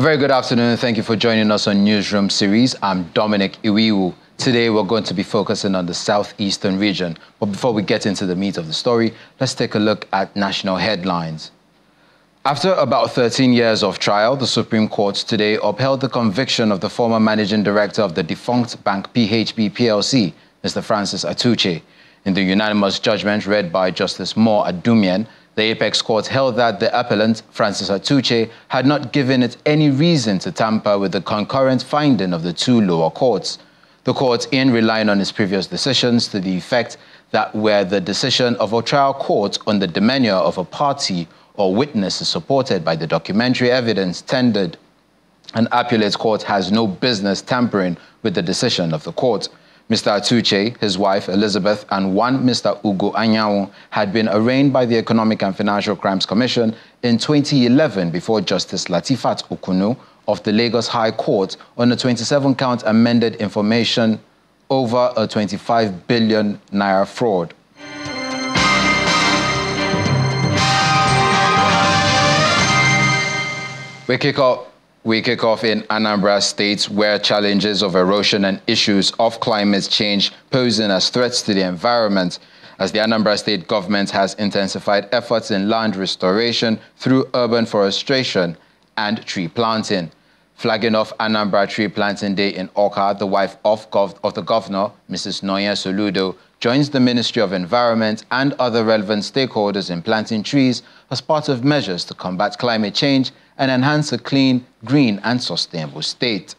A very good afternoon. Thank you for joining us on Newsroom series. I'm Dominic Iwiwu. Today we're going to be focusing on the southeastern region. But before we get into the meat of the story, let's take a look at national headlines. After about 13 years of trial, the Supreme Court today upheld the conviction of the former managing director of the defunct bank PHB PLC, Mr. Francis Atuche. In the unanimous judgment read by Justice Moore Adumian, the Apex Court held that the appellant, Francis Atuche, had not given it any reason to tamper with the concurrent finding of the two lower courts. The court, in relying on its previous decisions to the effect that where the decision of a trial court on the demeanor of a party or witness is supported by the documentary evidence tendered, an appellate court has no business tampering with the decision of the court. Mr. Atuche, his wife Elizabeth, and one Mr. Ugo Anyanwu had been arraigned by the Economic and Financial Crimes Commission in 2011 before Justice Latifat Okunu of the Lagos High Court on a 27-count amended information over a 25 billion naira fraud. We kick off in Anambra State, where challenges of erosion and issues of climate change posing as threats to the environment, as the Anambra State government has intensified efforts in land restoration through urban forestation and tree planting. Flagging off Anambra Tree Planting Day in Awka, the wife of the governor, Mrs. Noye Soludo, joins the Ministry of Environment and other relevant stakeholders in planting trees as part of measures to combat climate change and enhance a clean, green and sustainable state.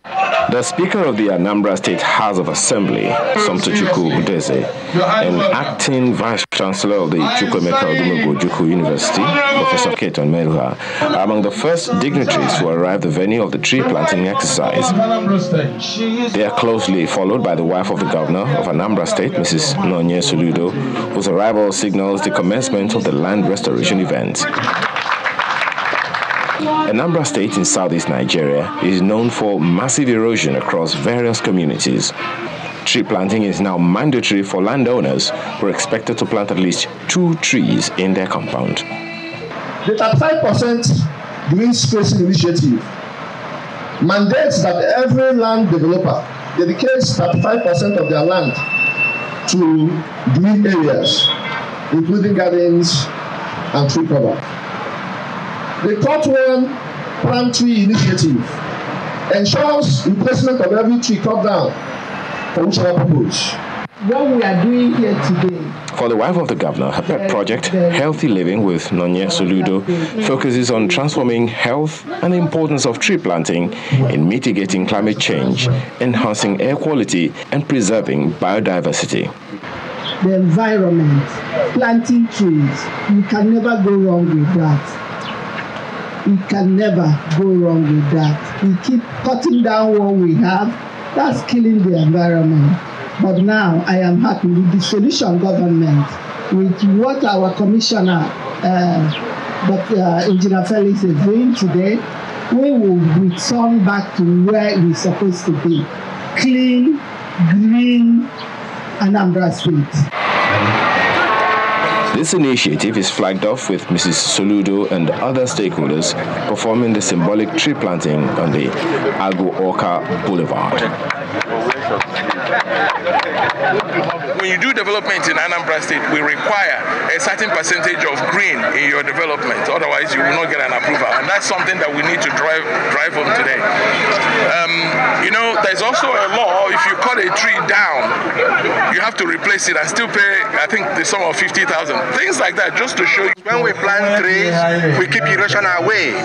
The Speaker of the Anambra State House of Assembly, Somtochukwu Udeze, and Acting Vice Chancellor of the Chukwuemeka Odumegwu Ojukwu University, Professor Keton Meruha, are among the first dignitaries who arrived at the venue of the tree planting exercise. They are closely followed by the wife of the governor of Anambra State, Mrs. Noye Soludo, whose arrival signals the commencement of the land restoration event. Anambra State in southeast Nigeria is known for massive erosion across various communities. Tree planting is now mandatory for landowners who are expected to plant at least 2 trees in their compound. The 35% Green Spacing Initiative mandates that every land developer dedicates 35% of their land to green areas, including gardens and tree cover. The Third One Plant Tree Initiative ensures replacement of every tree cut down for whichever purpose. What we are doing here today. For the wife of the governor, her pet project, Healthy Living with Noye Soludo, focuses on transforming health and the importance of tree planting in mitigating climate change, enhancing air quality, and preserving biodiversity. The environment, planting trees, you can never go wrong with that. We can never go wrong with that. We keep cutting down what we have. That's killing the environment. But now I am happy with the solution government, with what our commissioner, Engineer Felix, is doing today. We will return back to where we're supposed to be. Clean, green, Anambra State. This initiative is flagged off with Mrs. Soludo and other stakeholders performing the symbolic tree planting on the Agbo-Awka Boulevard. When you do development in Anambra State, we require a certain percentage of green in your development. Otherwise, you will not get an approval. And that's something that we need to drive home today. You know, there's also a law, if you cut a tree down, you have to replace it and still pay, I think, the sum of 50,000. Things like that, just to show you. When we plant trees, we keep erosion away.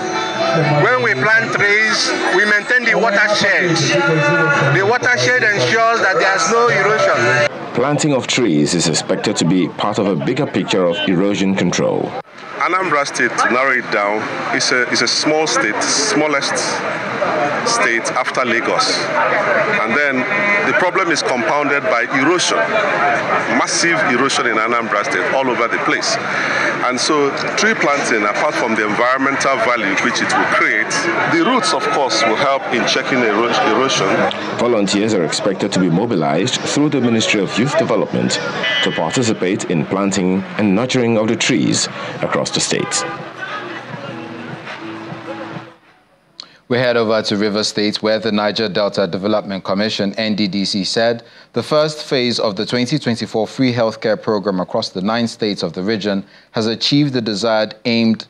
When we plant trees, we maintain the watershed. The watershed ensures that there's no erosion. Planting of trees is expected to be part of a bigger picture of erosion control. Anambra State, to narrow it down, is a small state, smallest state after Lagos. And then the problem is compounded by erosion, massive erosion in Anambra State all over the place. And so tree planting, apart from the environmental value which it will create, the roots, of course, will help in checking erosion. Volunteers are expected to be mobilized through the Ministry of Youth Development to participate in planting and nurturing of the trees across the state. We head over to Rivers State, where the Niger Delta Development Commission, NDDC, said the first phase of the 2024 free healthcare program across the 9 states of the region has achieved the desired aimed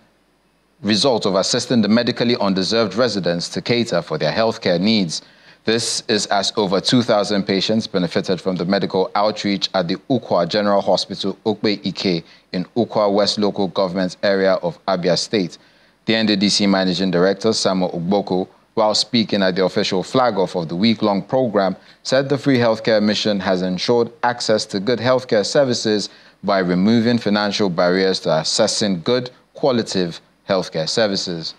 result of assisting the medically undeserved residents to cater for their healthcare needs. This is as over 2,000 patients benefited from the medical outreach at the Ukwa General Hospital, Okbe Ike, in Ukwa West Local Government Area of Abia State. The NDDC Managing Director, Samuel Ugboko, while speaking at the official flag-off of the week-long program, said the free healthcare mission has ensured access to good healthcare services by removing financial barriers to accessing good, qualitative healthcare services.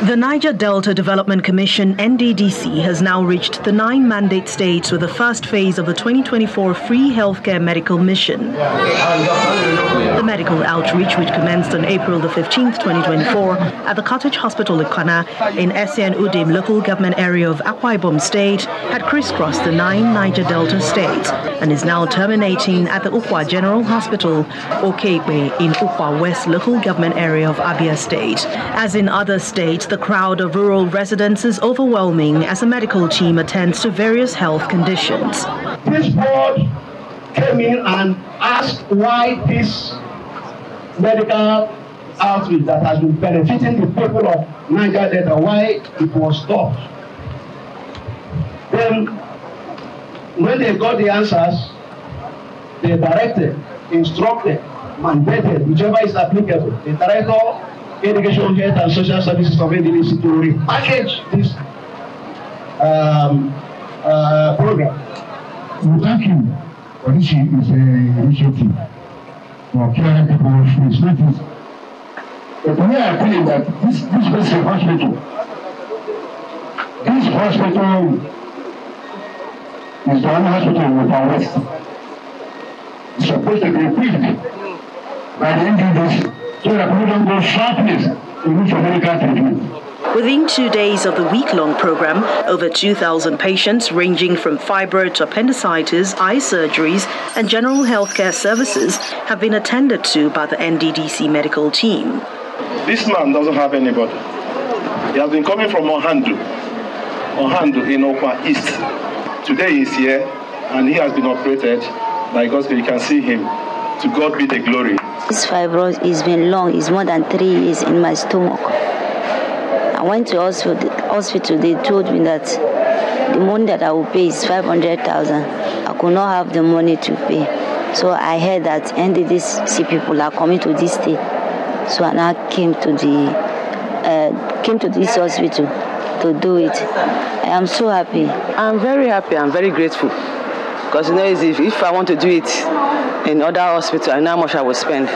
The Niger Delta Development Commission, NDDC, has now reached the 9 mandate states with the first phase of the 2024 free healthcare medical mission. The medical outreach, which commenced on April the 15th, 2024, at the Cottage Hospital Ikana in SN Udim local government area of Akwa Ibom State, had crisscrossed the 9 Niger Delta states and is now terminating at the Ukwa General Hospital, Okebe, in Ukwa West local government area of Abia State. As in other states, the crowd of rural residents is overwhelming as a medical team attends to various health conditions. This board came in and asked why this medical outreach that has been benefiting the people of Niger Delta, why it was stopped. Then, when they got the answers, they directed, instructed, mandated, whichever is applicable, the director, Education, Health and Social Services of NDDC to repackage this program. We thank you for this initiative for caring people with disabilities. But we are feeling that this basic hospital is the only hospital in the West. It's supposed to be equipped by the NDDC. So that we don't go sharpness in which medical treatment. Within 2 days of the week-long program, over 2,000 patients ranging from fibroid to appendicitis, eye surgeries and general healthcare services have been attended to by the NDDC medical team. This man doesn't have anybody. He has been coming from Ohandu in Okwa East. Today he's here and he has been operated by God's grace. You can see him. To God be the glory. This fibroid has been long. It's more than 3 years in my stomach. I went to hospital. They told me that the money that I will pay is 500,000. I could not have the money to pay. So I heard that NDDC people are coming to this state. So I now came to this hospital to do it. I am so happy. I'm very happy. I'm very grateful. Because if I want to do it in other hospitals, I know how much I will spend.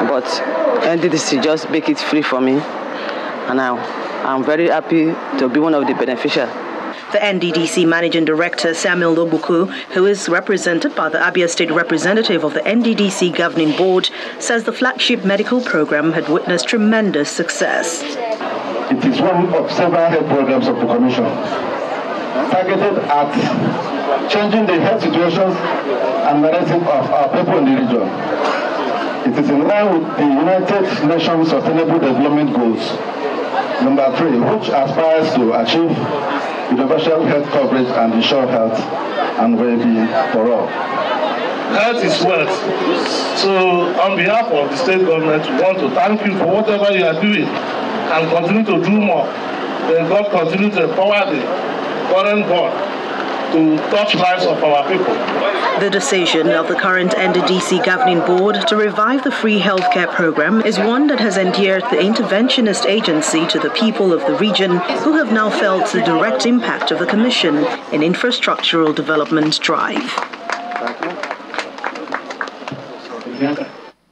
But NDDC just make it free for me. And I'm very happy to be one of the beneficiaries. The NDDC Managing Director, Samuel Obuku, who is represented by the Abia State representative of the NDDC Governing Board, says the flagship medical program had witnessed tremendous success. It is one of several health programs of the Commission, targeted at changing the health situations and narrative of our people in the region. It is in line with the United Nations Sustainable Development Goals, number 3, which aspires to achieve universal health coverage and ensure health and well-being for all. Health is wealth. So on behalf of the state government, we want to thank you for whatever you are doing and continue to do more. May God continue to empower the current board to touch lives of our people. The decision of the current NDDC Governing Board to revive the free healthcare program is one that has endeared the interventionist agency to the people of the region, who have now felt the direct impact of the Commission in infrastructural development drive.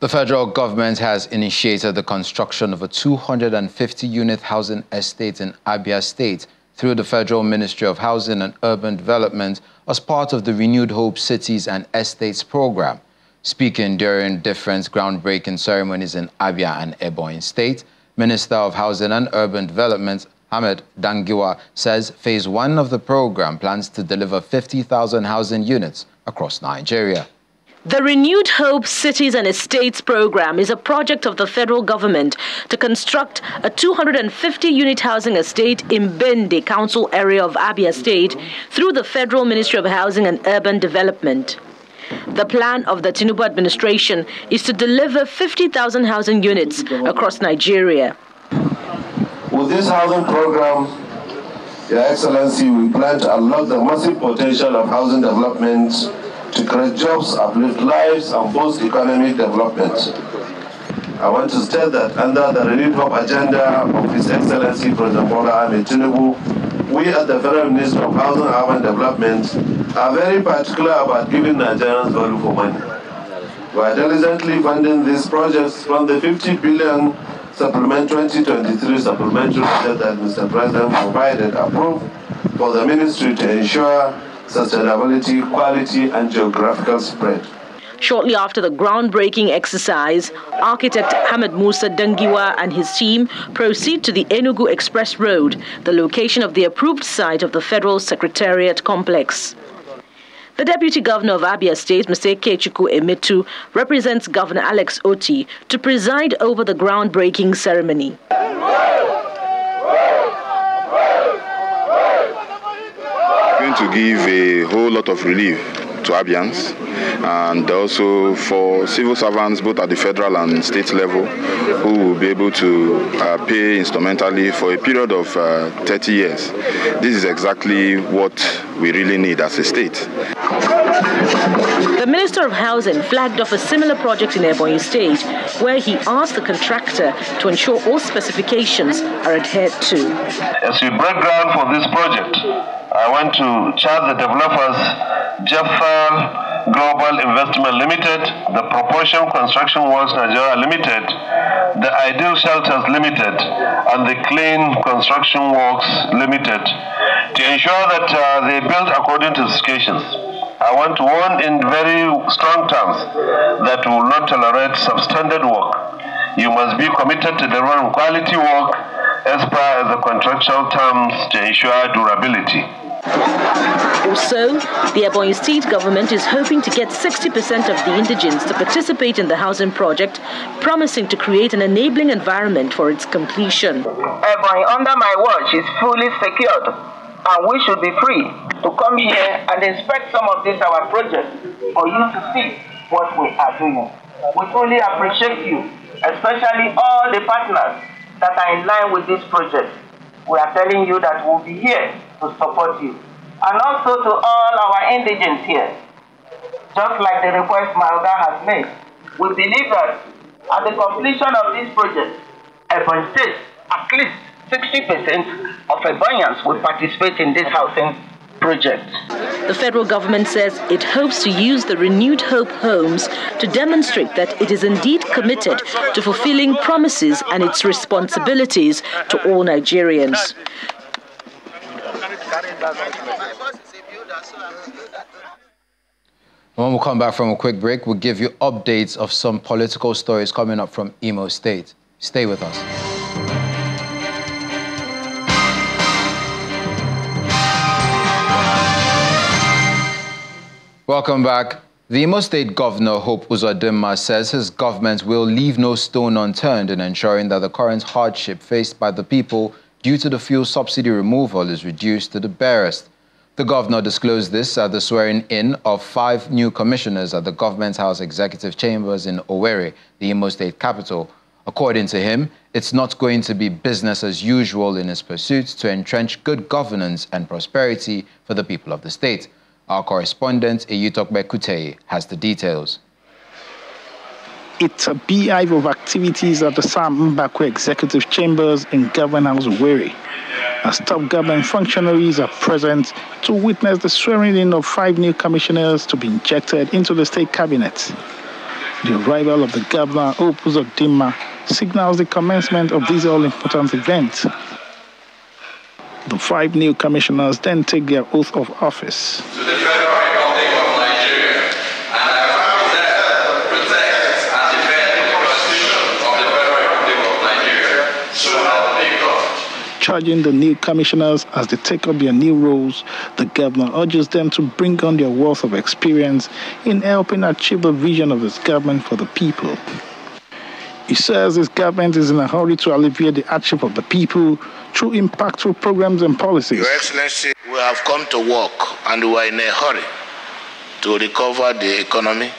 The federal government has initiated the construction of a 250-unit housing estate in Abia State through the Federal Ministry of Housing and Urban Development as part of the Renewed Hope Cities and Estates program. Speaking during different groundbreaking ceremonies in Abia and Ebonyi State, Minister of Housing and Urban Development, Ahmed Dangiwa, says Phase 1 of the program plans to deliver 50,000 housing units across Nigeria. The Renewed Hope Cities and Estates program is a project of the federal government to construct a 250-unit housing estate in Bende Council area of Abia State through the Federal Ministry of Housing and Urban Development. The plan of the Tinubu administration is to deliver 50,000 housing units across Nigeria. With this housing program, Your Excellency, we plan to unlock the massive potential of housing development to create jobs, uplift lives, and boost economic development. I want to state that under the Renewed Hope agenda of His Excellency President Bola Ahmed Tinubu, we at the Federal Ministry of Housing and Urban Development are very particular about giving Nigerians value for money. We are diligently funding these projects from the 50 billion 2023 supplementary budget that Mr. President approved for the ministry to ensure sustainability, quality, and geographical spread. Shortly after the groundbreaking exercise, architect Ahmed Musa Dangiwa and his team proceed to the Enugu Express Road, the location of the approved site of the Federal Secretariat Complex. The Deputy Governor of Abia State, Mr. Ikechukwu Emetu, represents Governor Alex Oti to preside over the groundbreaking ceremony. Going to give a whole lot of relief to Abians and also for civil servants both at the federal and state level who will be able to pay instrumentally for a period of 30 years. This is exactly what we really need as a state. The Minister of Housing flagged off a similar project in Ebonyi State where he asked the contractor to ensure all specifications are adhered to. As we break ground for this project, I want to charge the developers Jeffal Global Investment Limited, the Proportion Construction Works Nigeria Limited, the Ideal Shelters Limited, and the Clean Construction Works Limited to ensure that they build according to specifications. I want to warn in very strong terms that we will not tolerate substandard work. You must be committed to delivering quality work as per the contractual terms to ensure durability. Also, the Ebonyi State government is hoping to get 60% of the indigents to participate in the housing project, promising to create an enabling environment for its completion. Ebonyi, under my watch, is fully secured, and we should be free to come here and inspect some of these our projects for you to see what we are doing. We truly appreciate you, especially all the partners that are in line with this project. We are telling you that we'll be here to support you. And also to all our indigents here, just like the request Malga has made, we believe that at the completion of this project, Ebonyi State, at least 60% of Ebonyans will participate in this housing project. The federal government says it hopes to use the Renewed Hope homes to demonstrate that it is indeed committed to fulfilling promises and its responsibilities to all Nigerians. When we come back from a quick break, we'll give you updates of some political stories coming up from Imo State. Stay with us. Welcome back. The Imo State Governor, Hope Uzodimma, says his government will leave no stone unturned in ensuring that the current hardship faced by the people due to the fuel subsidy removal is reduced to the barest. The governor disclosed this at the swearing-in of 5 new commissioners at the Government House Executive Chambers in Owerri, the Imo State capital. According to him, it's not going to be business as usual in his pursuit to entrench good governance and prosperity for the people of the state. Our correspondent, Eyutokbe Kuteye, has the details. It's a beehive of activities at the Sam Mbakwe Executive Chambers in Government House Owerri, as top government functionaries are present to witness the swearing-in of 5 new commissioners to be injected into the state cabinet. The arrival of the governor, Hope Uzodimma, signals the commencement of this all-important event. The 5 new commissioners then take their oath of office. To the Federal Republic of Nigeria, and I vow to protect and defend the Constitution of the Federal Republic of Nigeria, so help me God. Charging the new commissioners as they take up their new roles, the governor urges them to bring on their wealth of experience in helping achieve the vision of his government for the people. He says his government is in a hurry to alleviate the hardship of the people through impactful programs and policies. Your Excellency, we have come to work and we are in a hurry to recover the economy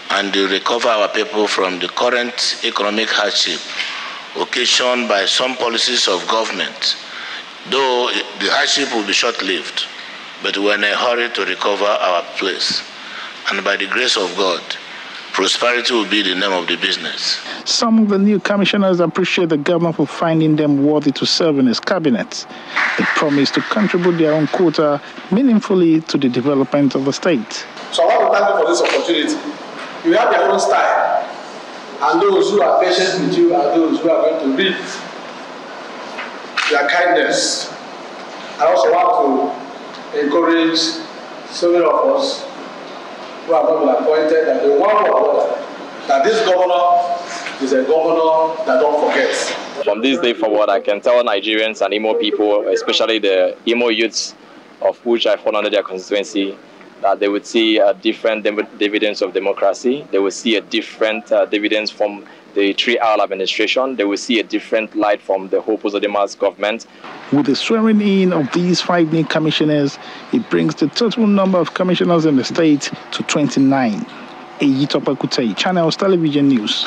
and to recover our people from the current economic hardship occasioned by some policies of government. Though the hardship will be short-lived, but we are in a hurry to recover our place. And by the grace of God, prosperity will be the name of the business. Some of the new commissioners appreciate the governor for finding them worthy to serve in his cabinet. They promise to contribute their own quota meaningfully to the development of the state. So I want to thank you for this opportunity. You have your own style, and those who are patient with you are those who are going to reap their kindness. I also want to encourage so many of us who have not been appointed that the one or that this governor is a governor that don't forget. From this day forward, I can tell Nigerians and Imo people, especially the Imo youths of which I fall under their constituency, that they would see a different dividends of democracy. They will see a different dividends from the 3-hour administration. They will see a different light from the Hope Uzodimma's government. With the swearing in of these 5 new commissioners, it brings the total number of commissioners in the state to 29. Eyitope Kutai, Channels Television News.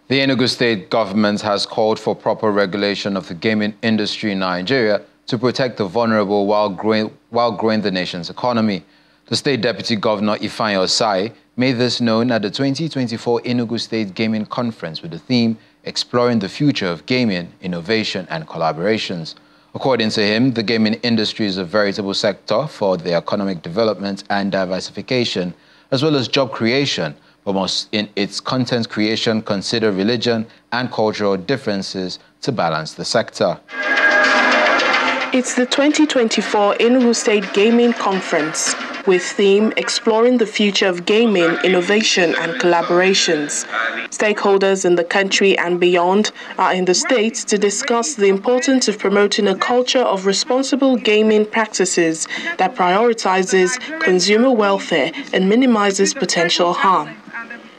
The Enugu State government has called for proper regulation of the gaming industry in Nigeria to protect the vulnerable while growing the nation's economy. The State Deputy Governor Ifeanyi Osai made this known at the 2024 Enugu State Gaming Conference with the theme Exploring the Future of Gaming, Innovation and Collaborations. According to him, the gaming industry is a veritable sector for the economic development and diversification, as well as job creation, but must in its content creation consider religion and cultural differences to balance the sector. It's the 2024 Enugu State Gaming Conference with theme Exploring the Future of Gaming, Innovation and Collaborations. Stakeholders in the country and beyond are in the state to discuss the importance of promoting a culture of responsible gaming practices that prioritizes consumer welfare and minimizes potential harm.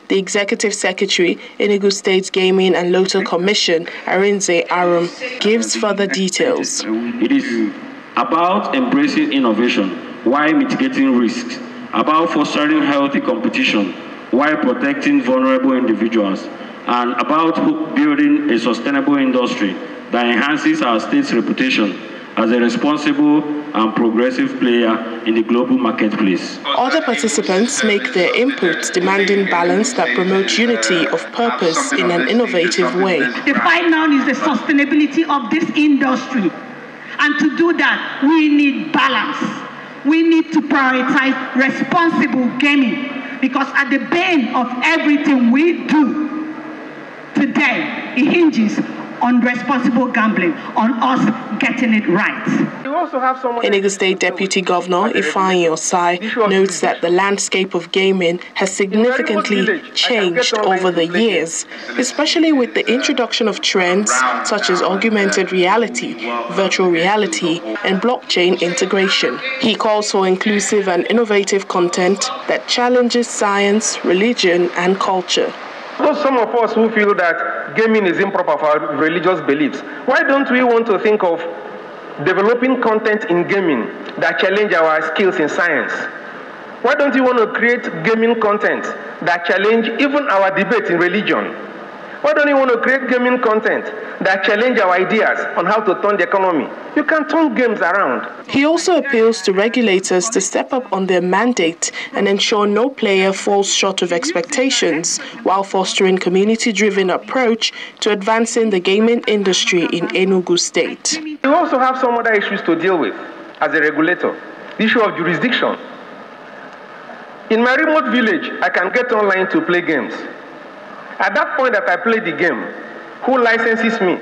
The Executive Secretary, Enugu State's Gaming and Lotto Commission, Arinze Arum, gives further details. It is about embracing innovation while mitigating risks, about fostering healthy competition while protecting vulnerable individuals, and about building a sustainable industry that enhances our state's reputation as a responsible and progressive player in the global marketplace. Other participants make their input, demanding balance that promotes unity of purpose in an innovative way. The fight now is the sustainability of this industry. And to do that, we need balance. We need to prioritize responsible gaming, because at the bane of everything we do today, it hinges on responsible gambling, on us getting it right. Enugu State Deputy Governor Ifeanyi Osai notes that the landscape of gaming has significantly changed over the years, especially with the introduction of trends such as augmented reality, virtual reality, and blockchain integration. He calls for inclusive and innovative content that challenges science, religion, and culture. Some of us who feel that gaming is improper for our religious beliefs, why don't we want to think of developing content in gaming that challenge our skills in science? Why don't we want to create gaming content that challenge even our debate in religion? Why don't you want to create gaming content that challenge our ideas on how to turn the economy? You can turn games around. He also appeals to regulators to step up on their mandate and ensure no player falls short of expectations, while fostering community-driven approach to advancing the gaming industry in Enugu State. We also have some other issues to deal with as a regulator. The issue of jurisdiction. In my remote village, I can get online to play games. At that point that I play the game, who licenses me?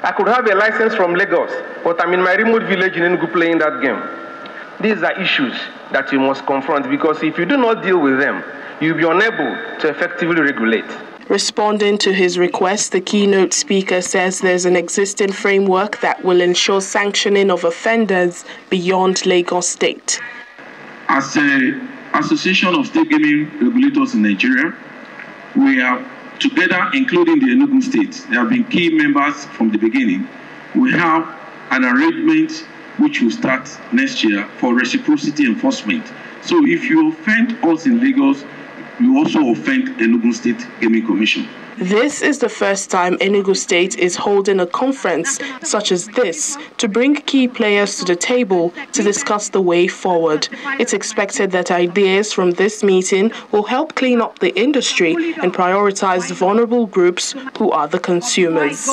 I could have a license from Lagos, but I'm in my remote village in Enugu playing that game. These are issues that you must confront, because if you do not deal with them, you'll be unable to effectively regulate. Responding to his request, the keynote speaker says there's an existing framework that will ensure sanctioning of offenders beyond Lagos State. As an Association of State Gaming Regulators in Nigeria, we are together, including the Enugu State. They have been key members from the beginning. We have an arrangement which will start next year for reciprocity enforcement. So if you offend us in Lagos, you also offend Enugu State Gaming Commission. This is the first time Enugu State is holding a conference such as this to bring key players to the table to discuss the way forward. It's expected that ideas from this meeting will help clean up the industry and prioritize the vulnerable groups who are the consumers.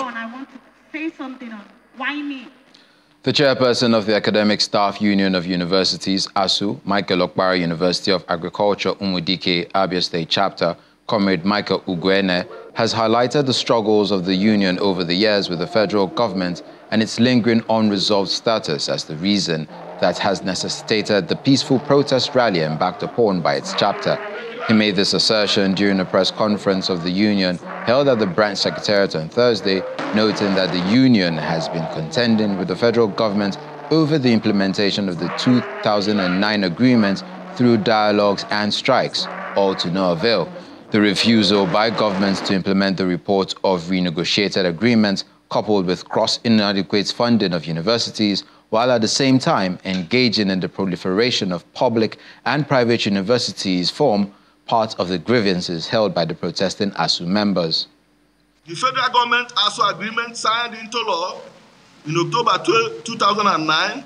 The chairperson of the Academic Staff Union of Universities, ASU, Michael Okpara University of Agriculture, Umudike, Abia State Chapter, Comrade Michael Ugwene, has highlighted the struggles of the union over the years with the federal government and its lingering unresolved status as the reason that has necessitated the peaceful protest rally embarked upon by its chapter. He made this assertion during a press conference of the union held at the branch secretariat on Thursday, noting that the union has been contending with the federal government over the implementation of the 2009 agreement through dialogues and strikes, all to no avail. The refusal by governments to implement the report of renegotiated agreements, coupled with inadequate funding of universities, while at the same time engaging in the proliferation of public and private universities, form part of the grievances held by the protesting ASU members. The federal government ASU agreement signed into law in October 2009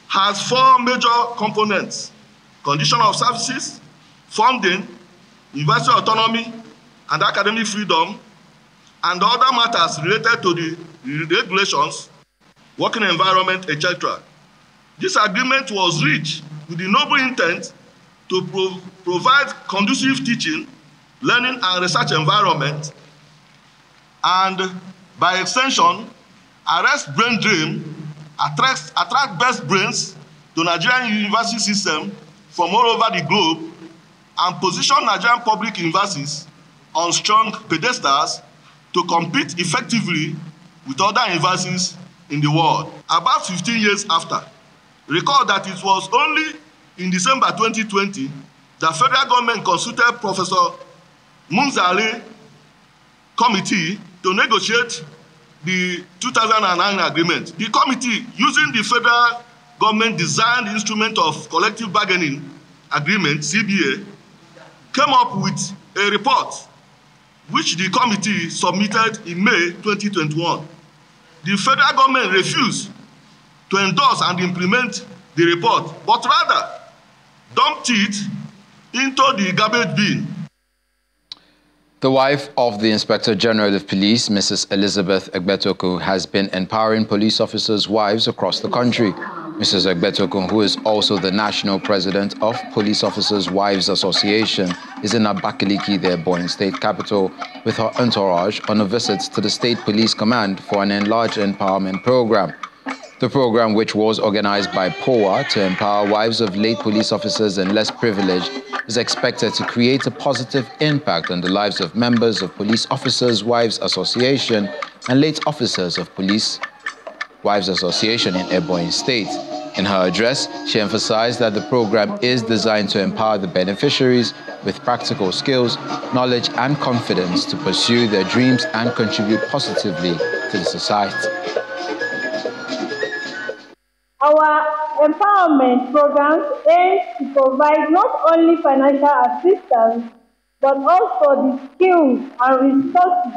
has four major components: condition of services, funding, university autonomy and academic freedom, and other matters related to the regulations, working environment, etc. This agreement was reached with the noble intent to provide conducive teaching, learning and research environment, and by extension, arrest brain drain, attract best brains to Nigerian university system from all over the globe, and position Nigerian public universities on strong pedestals to compete effectively with other universities in the world. About 15 years after, recall that it was only in December 2020 that federal government consulted Professor Munzali committee to negotiate the 2009 agreement. The committee, using the federal government designed instrument of collective bargaining agreement, CBA, came up with a report which the committee submitted in May 2021. The federal government refused to endorse and implement the report, but rather dumped it into the garbage bin. The wife of the Inspector General of Police, Mrs. Elizabeth Egbetokun, has been empowering police officers' wives across the country. Mrs. Egbetokun, who is also the national president of Police Officers' Wives Association, is in Abakaliki, the Ebonyi state capital, with her entourage on a visit to the State Police Command for an enlarged empowerment program. The program, which was organized by POA to empower wives of late police officers and less privileged, is expected to create a positive impact on the lives of members of Police Officers' Wives Association and late officers of Police Wives Association in Ebonyi State. In her address, she emphasized that the program is designed to empower the beneficiaries with practical skills, knowledge, and confidence to pursue their dreams and contribute positively to the society. Our empowerment programs aim to provide not only financial assistance, but also the skills and resources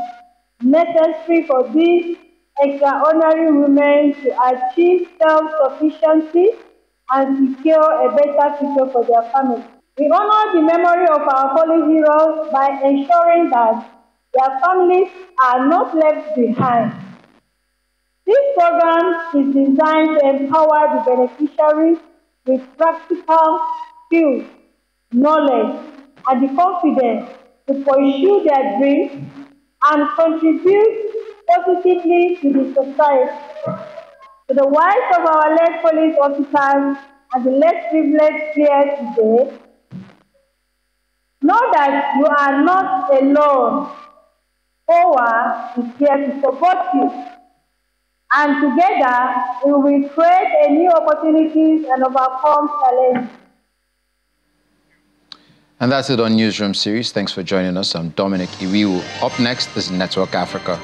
necessary for these extraordinary women to achieve self-sufficiency and secure a better future for their families. We honor the memory of our fallen heroes by ensuring that their families are not left behind. This program is designed to empower the beneficiaries with practical skills, knowledge, and the confidence to pursue their dreams and contribute positively to the society. To the wives of our late police officers and the less privileged here today, know that you are not alone OWA is here to support you. And together, we will create a new opportunities and overcome challenges. And that's it on Newsroom series. Thanks for joining us. I'm Dominic Iwiwu. Up next is Network Africa.